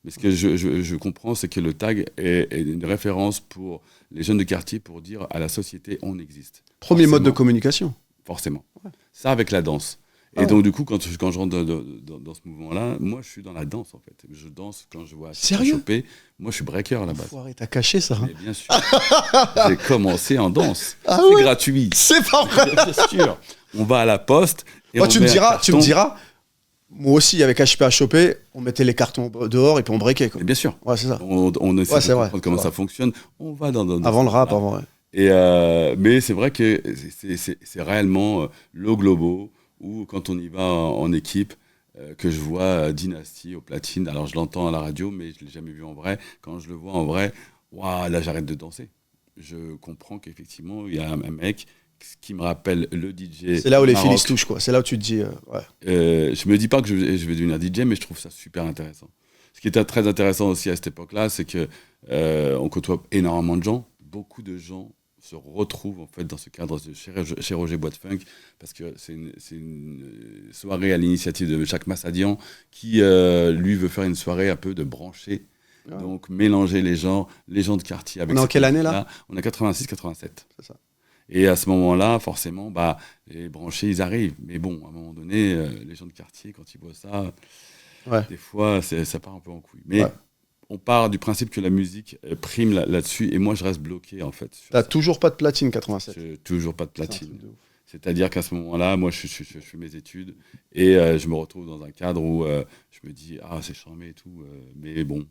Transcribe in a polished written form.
Mais ce que je comprends, c'est que le tag est une référence pour les jeunes de quartier pour dire à la société, on existe. Premier mode de communication. Forcément. Ouais. Ça avec la danse. Et donc, du coup, quand je rentre dans ce mouvement-là, moi, je suis dans la danse, en fait. Je danse quand je vois choper. Moi, je suis breaker à la base. Enfoiré, t'as caché ça. Mais bien sûr. J'ai commencé en danse. C'est gratuit. C'est pas vrai. C'est sûr. On va à la poste. Et tu me diras, moi aussi, avec HP à choper, on mettait les cartons dehors et puis on breakait. Quoi. Bien sûr. Ouais, c'est ça. On essaie de comprendre comment ça fonctionne. On va dans avant le rap, avant, ouais. Mais c'est vrai que c'est réellement le globo où quand on y va en équipe, que je vois Dynasty au platine. Alors je l'entends à la radio, mais je ne l'ai jamais vu en vrai. Quand je le vois en vrai, là j'arrête de danser. Je comprends qu'effectivement, il y a un mec qui me rappelle le DJ. C'est là où les filles se touchent, quoi. C'est là où tu te dis... je me dis pas que je vais devenir DJ, mais je trouve ça super intéressant. Ce qui était très intéressant aussi à cette époque-là, c'est que on côtoie énormément de gens. Beaucoup de gens se retrouvent en fait dans ce cadre chez Roger Boîte Funk, parce que c'est une soirée à l'initiative de Jacques Massadian qui lui veut faire une soirée un peu de brancher, donc mélanger les gens de quartier avec. On est en quelle année là? On est 86-87. C'est ça. Et à ce moment-là, forcément, les branchés ils arrivent, mais bon, à un moment donné, les gens de quartier quand ils voient ça, des fois ça part un peu en couille. Mais on part du principe que la musique prime là-dessus, et moi je reste bloqué en fait. T'as toujours pas de platine 87? Toujours pas de platine. C'est-à-dire qu'à ce moment-là, moi je fais mes études et je me retrouve dans un cadre où je me dis c'est charmé et tout, mais bon,